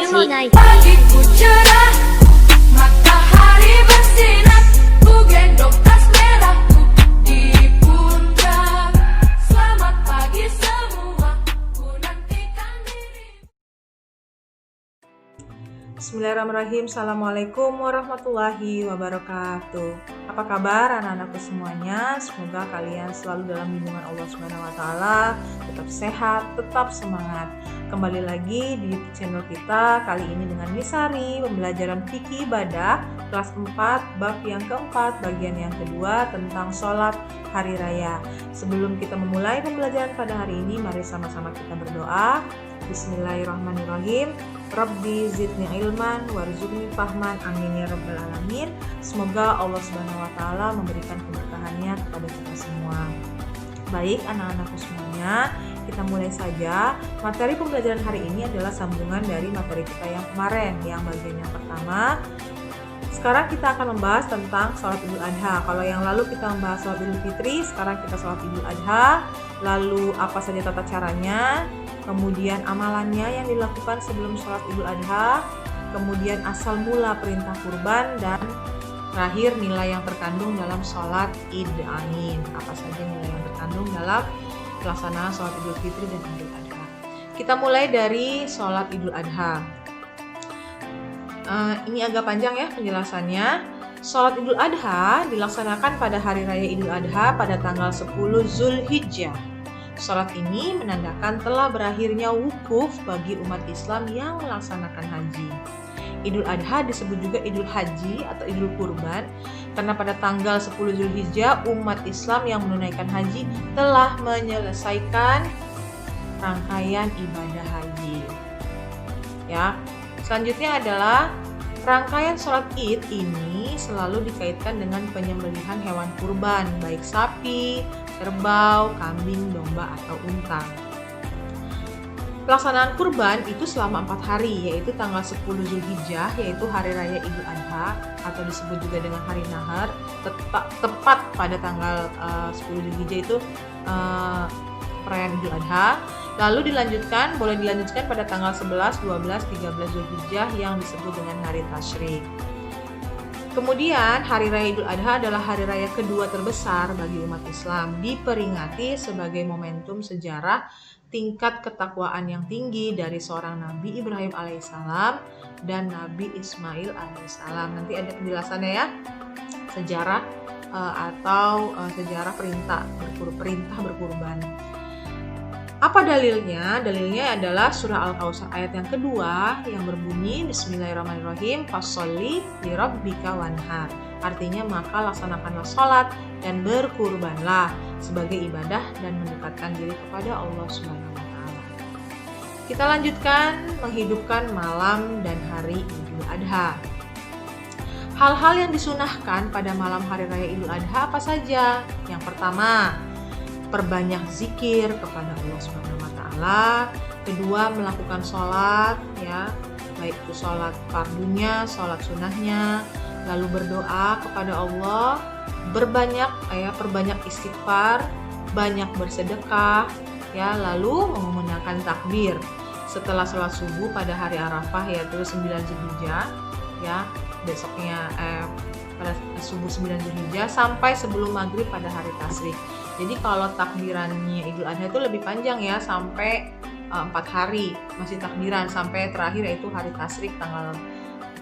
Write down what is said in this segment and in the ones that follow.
suci. Pagiku cerah, matahari bersinar, ku gendong tas merahku di pundak. Selamat pagi semua, ku nantikan diri. Bismillahirrahmanirrahim. Assalamualaikum warahmatullahi wabarakatuh. Apa kabar anak-anakku semuanya? Semoga kalian selalu dalam lindungan Allah Subhanahu wa taala, tetap sehat, tetap semangat. Kembali lagi di YouTube channel kita kali ini dengan Misari, pembelajaran fikih ibadah kelas 4 bab yang keempat bagian yang kedua tentang sholat hari raya. Sebelum kita memulai pembelajaran pada hari ini, mari sama-sama kita berdoa. Bismillahirrahmanirrahim. Rabbi zidni ilman warzuqni fahman, amin ya rabbal alamin. Semoga Allah Subhanahu wa taala memberikan keberkahannya kepada kita semua. Baik anak-anakku semuanya, kita mulai saja. Materi pembelajaran hari ini adalah sambungan dari materi kita yang kemarin, yang bagian yang pertama. Sekarang kita akan membahas tentang sholat Idul Adha. Kalau yang lalu kita membahas sholat Idul Fitri, sekarang kita sholat Idul Adha. Lalu apa saja tata caranya, kemudian amalannya yang dilakukan sebelum sholat Idul Adha, kemudian asal mula perintah kurban, dan terakhir nilai yang terkandung dalam sholat Id. Amin. Apa saja nilai yang terkandung dalam pelaksanaan sholat Idul Fitri dan Idul Adha. Kita mulai dari sholat Idul Adha. Ini agak panjang ya penjelasannya. Sholat Idul Adha dilaksanakan pada hari raya Idul Adha pada tanggal 10 Zulhijjah. Sholat ini menandakan telah berakhirnya wukuf bagi umat Islam yang melaksanakan haji. Idul Adha disebut juga Idul Haji atau Idul Kurban karena pada tanggal 10 Zulhijjah umat Islam yang menunaikan haji telah menyelesaikan rangkaian ibadah haji. Ya, selanjutnya adalah rangkaian sholat Id ini selalu dikaitkan dengan penyembelihan hewan kurban, baik sapi, kerbau, kambing, domba, atau unta. Pelaksanaan kurban itu selama 4 hari, yaitu tanggal 10 Zulhijjah, yaitu hari raya Idul Adha, atau disebut juga dengan hari Nahar, tepat pada tanggal 10 Zulhijjah itu perayaan Idul Adha. Lalu boleh dilanjutkan pada tanggal 11, 12, 13 Zulhijjah yang disebut dengan hari Tasyrik. Kemudian hari raya Idul Adha adalah hari raya kedua terbesar bagi umat Islam, diperingati sebagai momentum sejarah tingkat ketakwaan yang tinggi dari seorang Nabi Ibrahim alaihissalam dan Nabi Ismail alaihissalam. Nanti ada penjelasannya ya, sejarah atau sejarah perintah berkurban. Apa dalilnya? Dalilnya adalah surah Al-Kautsar ayat yang kedua yang berbunyi Bismillahirrahmanirrahim, fasholli lirabbika wanhar. Artinya maka laksanakanlah sholat dan berkurbanlah sebagai ibadah dan mendekatkan diri kepada Allah Subhanahu wa taala. Kita lanjutkan menghidupkan malam dan hari Idul Adha. Hal-hal yang disunahkan pada malam hari raya Idul Adha apa saja? Yang pertama, perbanyak zikir kepada Allah Subhanahu wa taala. Kedua, melakukan sholat ya, baik itu sholat fardunya, sholat sunnahnya, lalu berdoa kepada Allah, perbanyak istighfar, banyak bersedekah ya, lalu menggunakan takbir setelah sholat subuh pada hari Arafah yaitu 9 Zulhijjah ya, besoknya pada subuh 9 Zulhijjah sampai sebelum maghrib pada hari Tasyrik. Jadi kalau takbirannya Idul Adha itu lebih panjang ya, sampai 4 hari masih takbiran sampai terakhir yaitu hari Tasyrik tanggal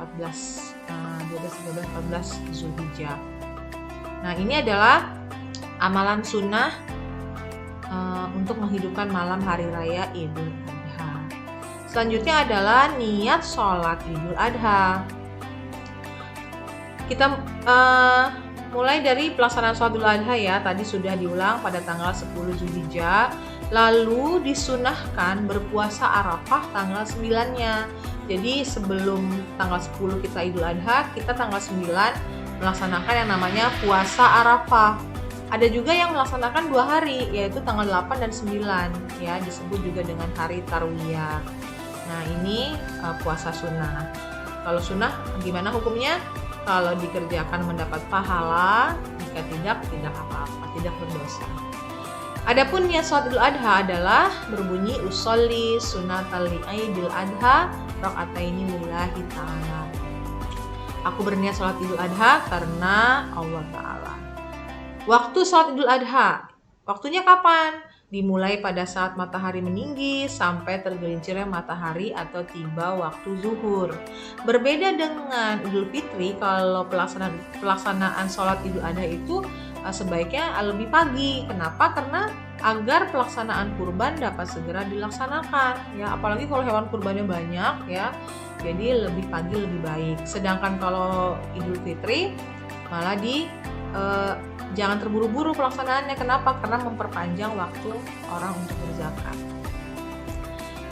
14, 12, 13, 14 Zulhijjah. Nah, ini adalah amalan sunnah untuk menghidupkan malam hari raya Idul Adha. Selanjutnya adalah niat sholat Idul Adha. Kita mulai dari pelaksanaan sholat Idul Adha ya, tadi sudah diulang pada tanggal 10 Zulhijjah. Lalu disunahkan berpuasa Arafah tanggal 9-nya. Jadi sebelum tanggal 10 kita Idul Adha, kita tanggal 9 melaksanakan yang namanya puasa Arafah. Ada juga yang melaksanakan 2 hari, yaitu tanggal 8 dan 9 ya, disebut juga dengan hari Tarwiyah. Nah, ini puasa sunnah. Kalau sunnah gimana hukumnya? Kalau dikerjakan mendapat pahala, jika tidak apa-apa, tidak berdosa. Adapun niat sholat Idul Adha adalah berbunyi usolli sunatal Idul Adha rakaataini lillahi ta'ala. Aku berniat sholat Idul Adha karena Allah Ta'ala. Waktu sholat Idul Adha, waktunya kapan? Dimulai pada saat matahari meninggi sampai tergelincirnya matahari atau tiba waktu zuhur. Berbeda dengan Idul Fitri, kalau pelaksanaan sholat Idul Adha itu sebaiknya lebih pagi. Kenapa? Karena agar pelaksanaan kurban dapat segera dilaksanakan. Ya, apalagi kalau hewan kurbannya banyak ya, jadi lebih pagi lebih baik. Sedangkan kalau Idul Fitri malah jangan terburu-buru pelaksanaannya. Kenapa? Karena memperpanjang waktu orang untuk berzakat.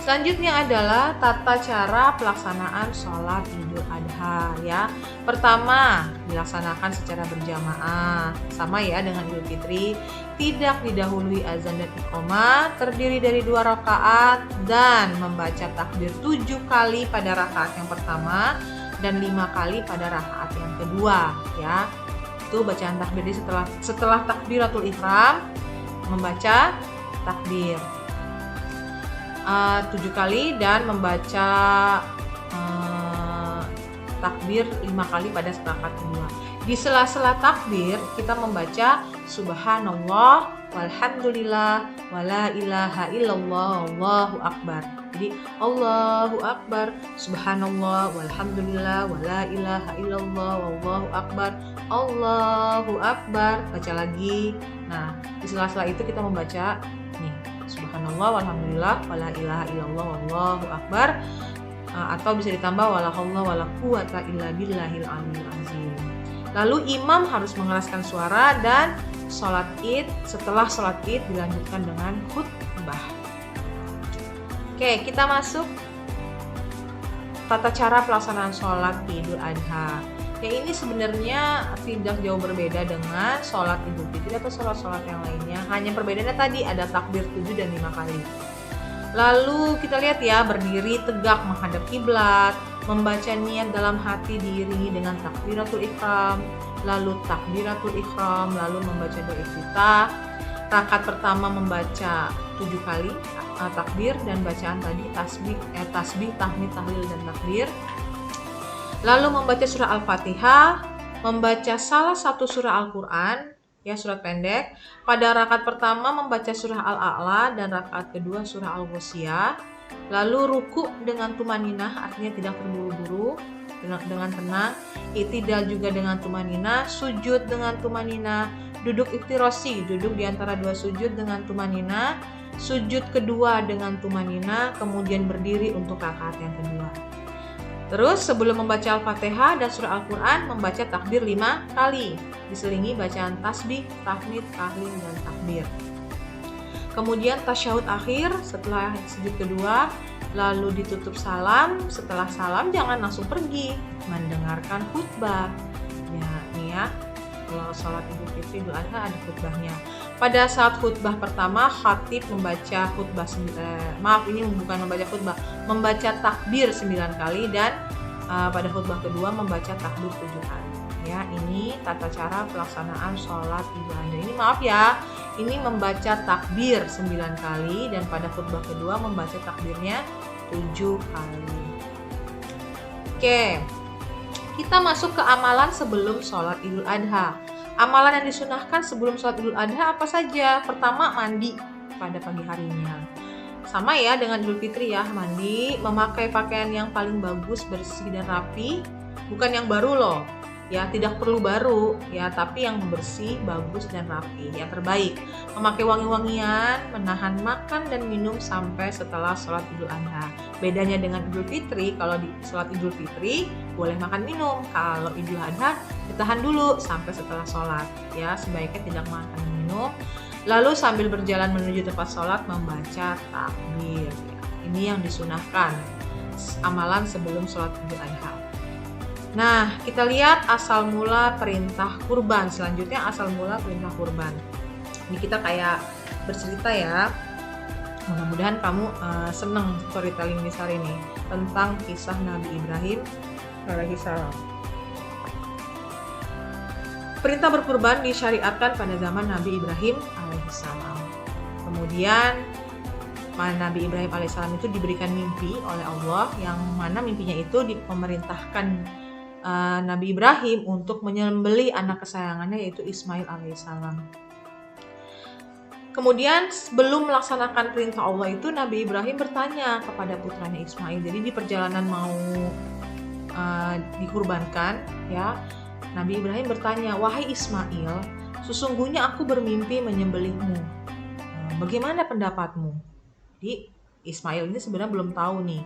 Selanjutnya adalah tata cara pelaksanaan sholat Idul Adha ya. Pertama, dilaksanakan secara berjamaah. Sama ya dengan Idul Fitri, tidak didahului azan dan iqamah, terdiri dari 2 rakaat dan membaca takbir 7 kali pada rakaat yang pertama dan 5 kali pada rakaat yang kedua ya. Itu bacaan takbir. Jadi setelah takbiratul ihram membaca takbir 7 kali dan membaca takbir 5 kali pada rakaat kedua. Di sela-sela takbir kita membaca subhanallah walhamdulillah wala ilaha illallah wallahu akbar. Jadi Allahu akbar, subhanallah walhamdulillah wala ilaha illallah wallahu akbar, Allahu akbar. Baca lagi. Nah, di sela-sela itu kita membaca nih subhanallah walhamdulillah wala ilaha illallah wallahu akbar, atau bisa ditambah wala haula wala quwata illa billahil aliyil azim. Lalu imam harus mengeraskan suara dan setelah sholat Id dilanjutkan dengan khutbah. Oke, kita masuk tata cara pelaksanaan sholat Idul Adha. Ya, ini sebenarnya tidak jauh berbeda dengan sholat Idul Fitri atau sholat-sholat yang lainnya. Hanya perbedaannya tadi ada takbir 7 dan 5 kali. Lalu kita lihat ya, berdiri tegak menghadap kiblat, membaca niat dalam hati diiringi dengan takbiratul ihram, lalu takbiratul ihram, lalu membaca doa iftitah. Rakaat pertama membaca 7 kali takbir dan bacaan tadi tasbih, tahmid, tahlil dan takbir. Lalu membaca surah Al-Fatihah, membaca salah satu surah Al-Qur'an, ya surat pendek. Pada rakaat pertama membaca surah Al-A'la dan rakaat kedua surah Al-Ghasyiyah. Lalu ruku dengan tumaninah, artinya tidak terburu-buru, dengan tenang. I'tidal juga dengan tumaninah, sujud dengan tumaninah, duduk iftirosi, duduk di antara 2 sujud dengan tumaninah, sujud kedua dengan tumaninah, kemudian berdiri untuk rakaat yang kedua. Terus sebelum membaca Al-Fatihah dan surah Al-Quran membaca takbir 5 kali, diselingi bacaan tasbih, tahmid, tahlil dan takbir. Kemudian tasyahud akhir setelah sujud kedua, lalu ditutup salam. Setelah salam jangan langsung pergi, mendengarkan khutbah. Ya, nih ya. Kalau sholat Idul Fitri Idul Adha ada khutbahnya. Pada saat khutbah pertama, khatib membaca khutbah membaca takbir 9 kali dan pada khutbah kedua membaca takbir 7 kali. Ya, ini tata cara pelaksanaan sholat Idul Adha. Ini maaf ya, ini membaca takbir 9 kali dan pada khutbah kedua membaca takbirnya 7 kali. Oke. Kita masuk ke amalan sebelum sholat Idul Adha. Amalan yang disunahkan sebelum sholat Idul Adha apa saja? Pertama, mandi pada pagi harinya. Sama ya dengan Idul Fitri ya, mandi, memakai pakaian yang paling bagus, bersih dan rapi. Bukan yang baru loh, ya tidak perlu baru ya, tapi yang bersih, bagus dan rapi, yang terbaik. Memakai wangi-wangian, menahan makan dan minum sampai setelah sholat Idul Adha. Bedanya dengan Idul Fitri, kalau di sholat Idul Fitri boleh makan minum, kalau Idul Adha ditahan dulu sampai setelah sholat ya, sebaiknya tidak makan minum. Lalu sambil berjalan menuju tempat sholat membaca takbir ya. Ini yang disunahkan amalan sebelum sholat Idul Adha. Nah, kita lihat asal mula perintah kurban. Selanjutnya asal mula perintah kurban. Ini kita kayak bercerita ya. Mudah-mudahan kamu seneng storytelling besar ini tentang kisah Nabi Ibrahim alaihissalam. Perintah berkurban disyariatkan pada zaman Nabi Ibrahim alaihissalam. Kemudian Nabi Ibrahim alaihissalam itu diberikan mimpi oleh Allah, yang mana mimpinya itu memerintahkan Nabi Ibrahim untuk menyembelih anak kesayangannya yaitu Ismail alaihissalam. Kemudian sebelum melaksanakan perintah Allah itu, Nabi Ibrahim bertanya kepada putranya Ismail. Jadi di perjalanan mau dikurbankan, ya, Nabi Ibrahim bertanya, "Wahai Ismail, sesungguhnya aku bermimpi menyembelihmu. Bagaimana pendapatmu?" Jadi Ismail ini sebenarnya belum tahu nih.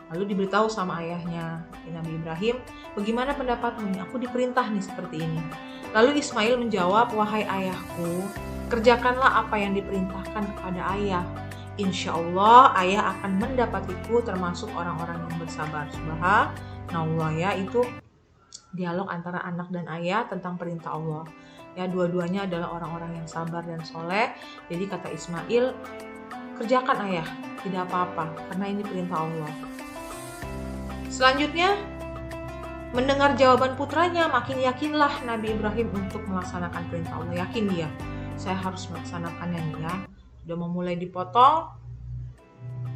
Lalu diberitahu sama ayahnya, Nabi Ibrahim, "Bagaimana pendapatmu? Aku diperintah nih seperti ini." Lalu Ismail menjawab, "Wahai ayahku, kerjakanlah apa yang diperintahkan kepada ayah. Insya Allah ayah akan mendapatiku termasuk orang-orang yang bersabar." Subhanallah, ya, itu dialog antara anak dan ayah tentang perintah Allah. Ya, dua-duanya adalah orang-orang yang sabar dan soleh. Jadi kata Ismail, "Kerjakan ayah, tidak apa-apa, karena ini perintah Allah." Selanjutnya, mendengar jawaban putranya, makin yakinlah Nabi Ibrahim untuk melaksanakan perintah Allah. Yakin dia, saya harus melaksanakannya nih, ya. Sudah memulai dipotong.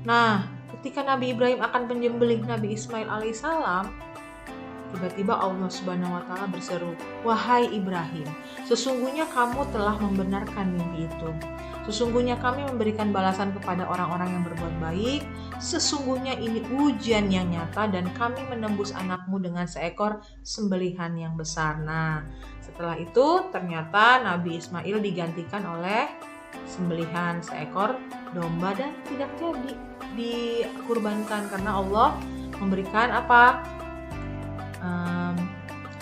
Nah, ketika Nabi Ibrahim akan menyembelih Nabi Ismail alaihissalam, tiba-tiba Allah Subhanahu wa Ta'ala berseru, "Wahai Ibrahim, sesungguhnya kamu telah membenarkan mimpi itu. Sesungguhnya kami memberikan balasan kepada orang-orang yang berbuat baik. Sesungguhnya ini ujian yang nyata dan kami menembus anakmu dengan seekor sembelihan yang besar." Nah, setelah itu ternyata Nabi Ismail digantikan oleh sembelihan seekor domba dan tidak jadi dikurbankan karena Allah memberikan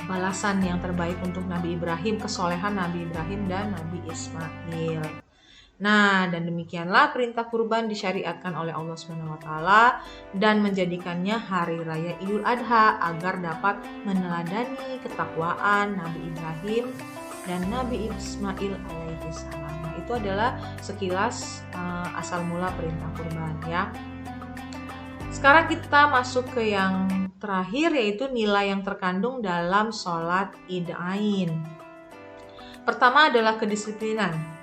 balasan yang terbaik untuk Nabi Ibrahim, kesolehan Nabi Ibrahim dan Nabi Ismail. Nah, dan demikianlah perintah kurban disyariatkan oleh Allah Subhanahu wa Ta'ala dan menjadikannya hari raya Idul Adha agar dapat meneladani ketakwaan Nabi Ibrahim dan Nabi Ismail alaihissalam. Nah, itu adalah sekilas asal mula perintah kurban, ya. Sekarang kita masuk ke yang terakhir, yaitu nilai yang terkandung dalam sholat Id-Ain. Pertama adalah kedisiplinan.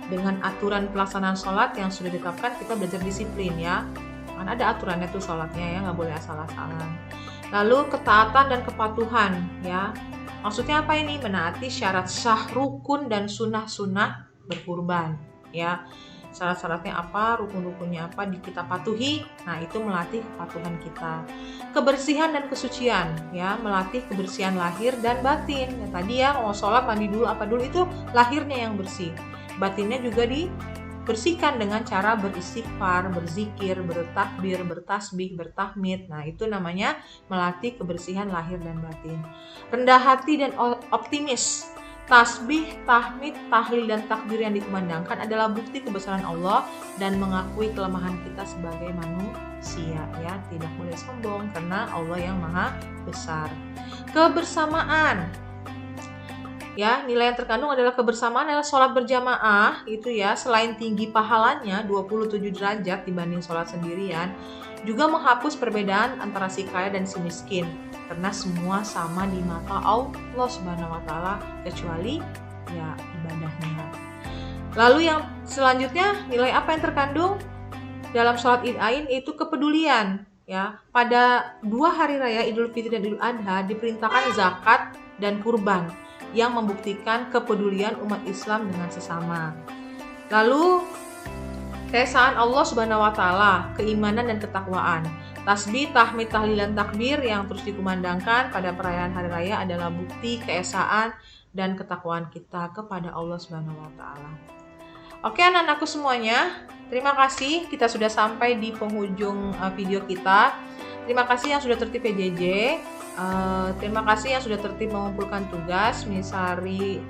Dengan aturan pelaksanaan sholat yang sudah ditetapkan, kita belajar disiplin, ya. Kan ada aturannya tuh sholatnya, ya, nggak boleh asal-asalan. Lalu ketaatan dan kepatuhan, ya. Maksudnya apa ini? Menaati syarat sah, rukun dan sunnah-sunnah berkurban, ya. Syarat-syaratnya apa, rukun-rukunnya apa, kita patuhi. Nah, itu melatih kepatuhan kita. Kebersihan dan kesucian, ya, melatih kebersihan lahir dan batin. Ya, tadi ya, mau sholat mandi dulu apa dulu, itu lahirnya yang bersih. Batinnya juga dibersihkan dengan cara beristighfar, berzikir, bertakbir, bertasbih, bertahmid. Nah, itu namanya melatih kebersihan lahir dan batin. Rendah hati dan optimis. Tasbih, tahmid, tahlil, dan takbir yang dikumandangkan adalah bukti kebesaran Allah dan mengakui kelemahan kita sebagai manusia, ya. Tidak boleh sombong karena Allah yang maha besar. Kebersamaan, ya, nilai yang terkandung adalah kebersamaan adalah sholat berjamaah, itu ya, selain tinggi pahalanya 27 derajat dibanding sholat sendirian, juga menghapus perbedaan antara si kaya dan si miskin. Karena semua sama di mata Allah Subhanahu wa Ta'ala kecuali, ya, ibadahnya. Lalu yang selanjutnya, nilai apa yang terkandung dalam sholat Id-Ain itu kepedulian, ya. Pada 2 hari raya Idul Fitri dan Idul Adha diperintahkan zakat dan kurban yang membuktikan kepedulian umat Islam dengan sesama. Lalu keesaan Allah Subhanahu wa Ta'ala, keimanan dan ketakwaan. Tasbih, tahmid, tahlil, dan takbir yang terus dikumandangkan pada perayaan hari raya adalah bukti keesaan dan ketakwaan kita kepada Allah Subhanahu wa Ta'ala. Oke, anak-anakku semuanya, terima kasih, kita sudah sampai di penghujung video kita. Terima kasih yang sudah tertib PJJ. Terima kasih yang sudah tertib mengumpulkan tugas. Misari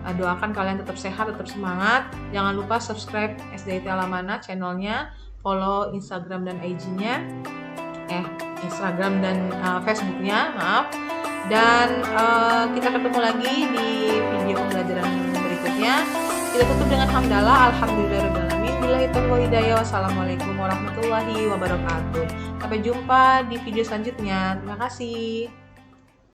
doakan kalian tetap sehat, tetap semangat. Jangan lupa subscribe SDIT Alamana channelnya, follow Instagram dan IG-nya, Instagram dan Facebooknya, maaf. Dan kita ketemu lagi di video pembelajaran berikutnya. Kita tutup dengan hamdalah, alhamdulillahirobbilalamin, billahi taufiq wal hidayah, wassalamualaikum warahmatullahi wabarakatuh. Sampai jumpa di video selanjutnya. Terima kasih.